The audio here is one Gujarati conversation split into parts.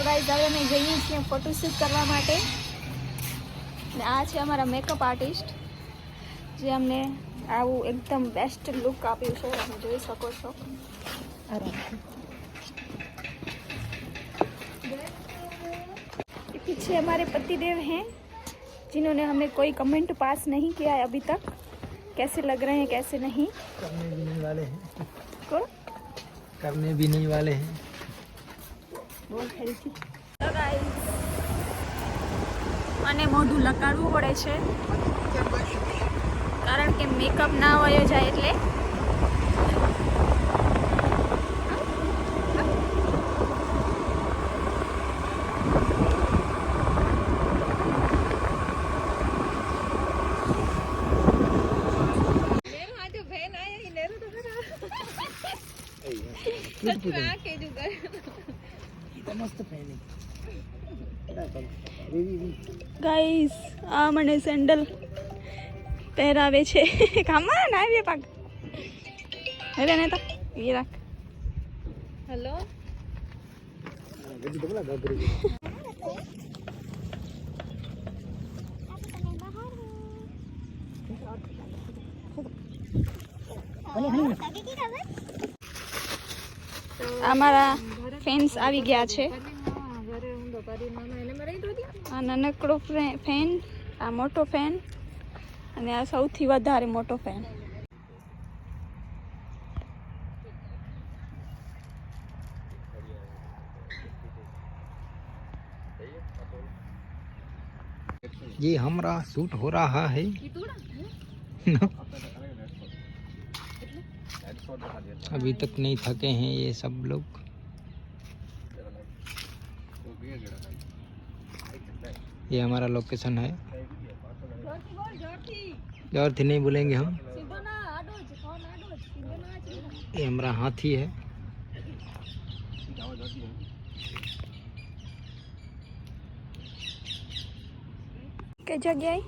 તો ગાઈસ હવે અમે જઈએ છીએ ફોટોશૂટ કરવા માટે અને આ છે અમારા મેકઅપ આર્ટિસ્ટ જે અમને આવું એકદમ બેસ્ટ લુક આપ્યું છે તમે જોઈ શકો છો पीछे हमारे पतिदेव हैं जिन्होंने हमें कोई कमेंट पास नहीं किया है अभी तक कैसे लग रहे हैं कैसे नहीं करने भी नहीं वाले हैं को करने भी नहीं वाले हैं બોલ ફરીથી તો ગાઈસ અને મોઢું લગાડવું પડે છે કારણ કે મેકઅપ ના વયો જાય એટલે ગાઈસ આ મને સેન્ડલ પહેરાવે છે કામાં ના આવે પાક અરે ને તા એ રાખ હેલો અમારા ફેન્સ આવી ગયા છે આ નાનકડો ફેન આ મોટો ફેન અને આ સૌથી વધારે મોટો ફેન ये हमारा शूट हो रहा है अभी तक नहीं थके हैं ये सब लोग ये हमारा लोकेशन है जोर थी नहीं बोलेंगे हम ये हमारा हाथी है કે જગ્યાએ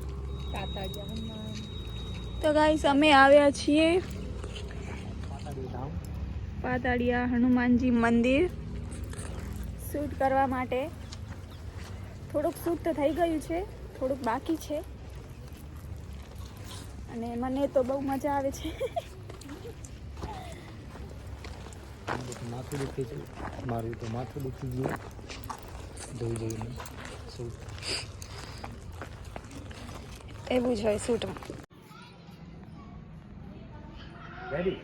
તો ગાઈસ અમે આવ્યા છીએ પાતાળિયા હનુમાનજી મંદિર શૂટ કરવા માટે થોડુંક શૂટ તો થઈ ગયું છે થોડુંક બાકી છે અને મને તો બહુ મજા આવે છે માથું દુખે છે મારું તો માથું દુખી ગયું જોઈ જોઈને શૂટ એવું જ હોય શૂટમાં રેડી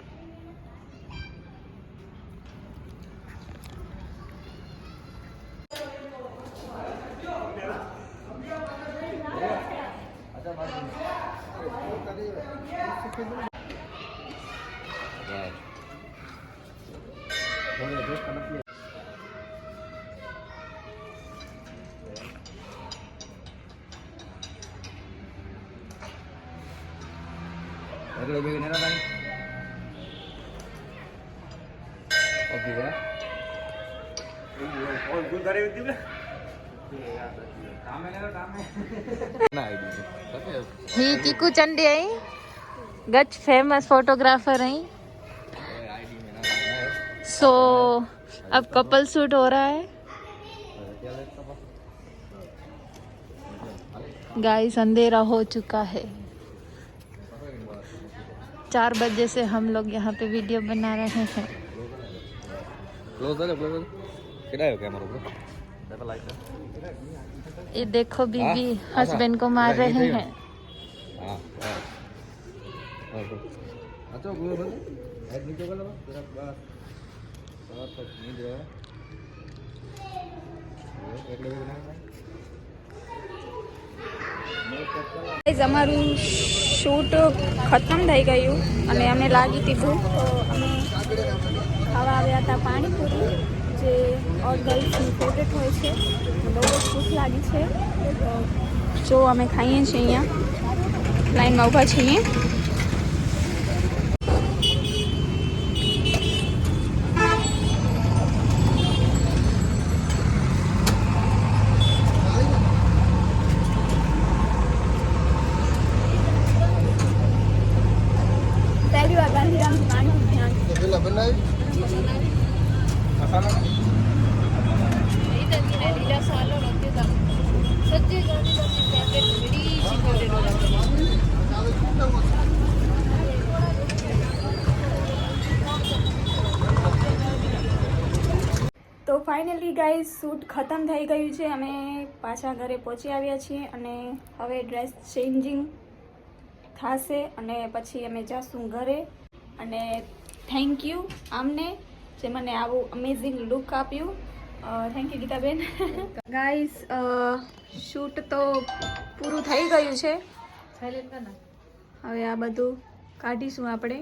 अगले भी नहीं ना भाई ओके यार और गुल करे हुए थे काम है ना काम है ना आईडी ही कीकू चंडी आई गच फेमस फोटोग्राफर आई सो अब कपल शूट हो रहा है गाइस अंधेरा हो चुका है 4 बजे से हम लोग यहाँ पे वीडियो बना रहे हैं ये देखो बीबी हस्बैंड को मार रहे हैं અમારું શૂટ ખતમ થઈ ગયું અને અમે લાગી દીધું તો અમે ખાવા આવ્યા હતા પાણીપુરી જે ઓલ ગર્લ્સની ફેવરેટ હોય છે બહુ જ ભૂખ લાગી છે તો જો અમે ખાઈએ છીએ અહીંયા લાઈનમાં ઊભા છીએ તો ફાઇનલી ગાઈઝ શૂટ ખતમ થઈ ગયું છે. અમે પાછા ઘરે પહોંચી આવ્યા છીએ અને હવે ડ્રેસ ચેન્જિંગ થશે અને પછી અમે જઈશું ઘરે. અને થેન્ક યુ આમને જે મને આવું અમેઝિંગ લુક આપ્યું. Thank you Geetaben. Guys shoot તો પૂરું થઈ ગયું છે. હવે આ બધું કાઢીશું આપણે.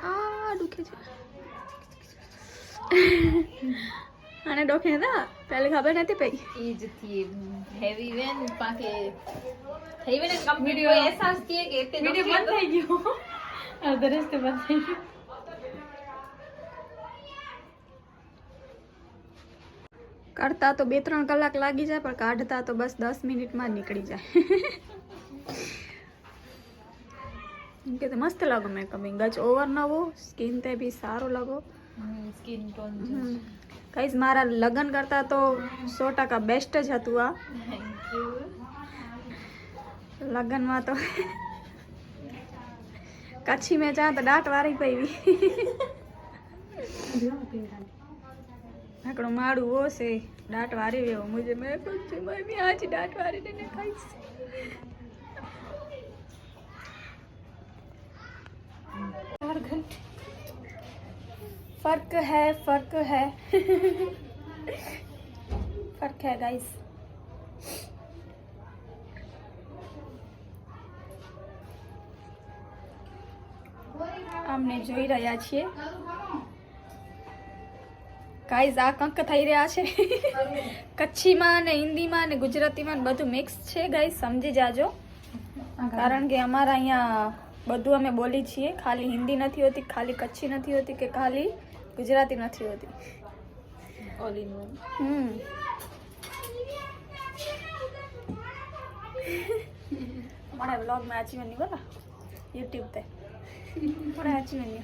આ દુખે છે આને ડોકે હતા પહેલે ખબર નથી પડી. એ જ થી હેવી વેન પાકે થઈ વેને કમ્પ્લીટ કોઈ અહેસાસ થયે કે તે વિડિયો બંધ થઈ ગયો. અડધો રસ્તે બંધ થઈ ગયો. કાઢતા તો 2-3 કલાક લાગી જાય પણ કાઢતા તો બસ 10 મિનિટમાં જ નીકળી જાય. કે તો મસ્ત લાગો મેકअप ગજ ઓવર ન હો સ્કિન તે બી સારો લાગો. સ્કિન ટોન કઈસ મારા લગ્ન કરતા તો 100% બેસ્ટ જ હતું આ. Thank you. લગ્નમાં તો કચ્છી મેં જા તો દાંત વારી પડી. આકડો માડું વો છે દાંત વારી રહ્યો મુझे मैं कुछ मैं भी आज दांत वारी देने खाईस. फर्क है फर्क है गाइस. આમને જોઈ રહ્યા છીએ ગાઈઝ. આ કંક થઈ રહ્યા છે કચ્છીમાં ને હિન્દીમાં ને ગુજરાતીમાં બધું મિક્સ છે ગાઈઝ. સમજી જાજો કારણ કે અમારા અહીંયા બધું અમે બોલી છીએ. ખાલી હિન્દી નથી હોતી, ખાલી કચ્છી નથી હોતી કે ખાલી ગુજરાતી નથી હોતી. All in one. हमारे ब्लॉग में आची नहीं बोला यूट्यूब पे थोड़ा आची नहीं.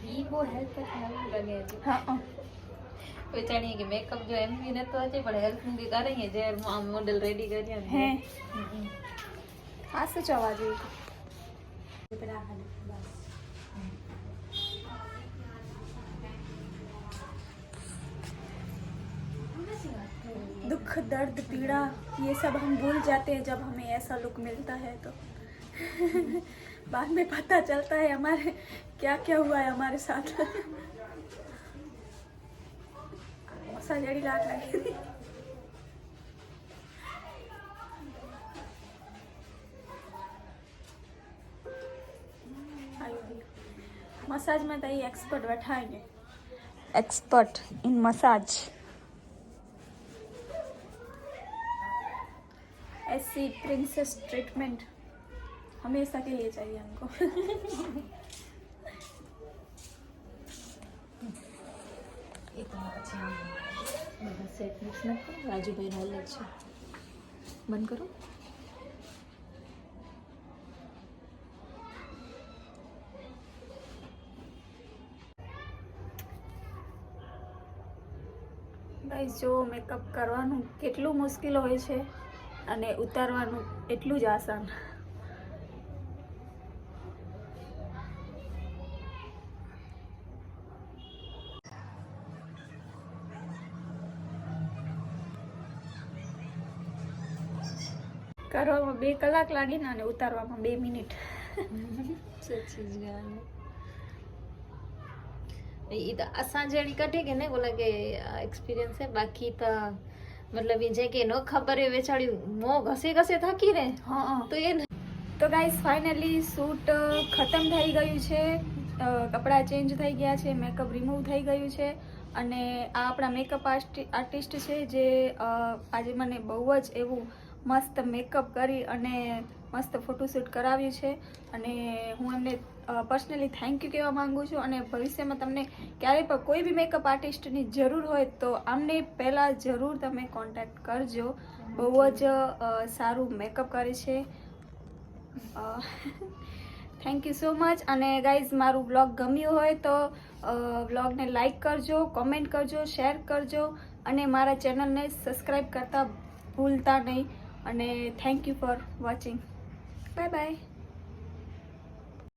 ही वो हेल्प लगे છે. हाँ કોઈ જાણીએ કે મેકઅપ જો એમવી નતો આજે પણ હેલ્પ ની કરે છે જે આમ મોડેલ રેડી કર્યા है हाँ से चवा जी. दुख दर्द पीड़ा ये सब हम भूल जाते हैं जब हमें ऐसा लुक मिलता है तो. बाद में पता चलता है हमारे क्या क्या हुआ है हमारे साथ. सजड़ी लाट लगी. मसाज में तो ये एक्सपर्ट बैठाएंगे. Expert in massage. ऐसी प्रिंसेस ट्रीटमेंट हमेशा के लिए चाहिए हमको. એ તો પછી આમ બધા સેટ મિક્સ ન કરો. રાજુભાઈ નોલેજ છે. બંધ કરો. ગાઈસ જો મેકઅપ કરવાનું કેટલું મુશ્કેલ હોય છે અને ઉતારવાનું એટલું જ આસાન. કરવામાં 2 કલાક લાગી ને અને ઉતારવામાં 2 મિનિટ. सच्ची गाल ये तो असां जड़ी कटे के ने बोला के एक्सपीरियंस है बाकी तो मतलब ये जे के नो खबर है वेचाड़ी मो घसे घसे थकी रे હા तो ये તો ગાઈસ ફાઇનલી શૂટ ખતમ થઈ ગયું છે. કપડાં ચેન્જ થઈ ગયા છે, મેકઅપ રિમૂવ થઈ ગયું છે અને આ આપણા મેકઅપ આર્ટિસ્ટ છે જે આજે મને બહુ જ એવું મસ્ત મેકઅપ કરી અને મસ્ત ફોટોશૂટ કરાવ્યું છે અને હું એમને પર્સનલી થેન્ક યુ કહેવા માગું છું. અને ભવિષ્યમાં તમને ક્યારેય પણ કોઈ બી મેકઅપ આર્ટિસ્ટની જરૂર હોય તો આમને પહેલાં જરૂર તમે કોન્ટેક્ટ કરજો. બહુ જ સારું મેકઅપ કરે છે. Thank you so much. અને ગાઈઝ મારું બ્લોગ ગમ્યું હોય તો બ્લોગને લાઈક કરજો, કોમેન્ટ કરજો, શેર કરજો અને મારા ચેનલને સબસ્ક્રાઈબ કરતા ભૂલતા નહીં. અને thank you for watching. Bye bye.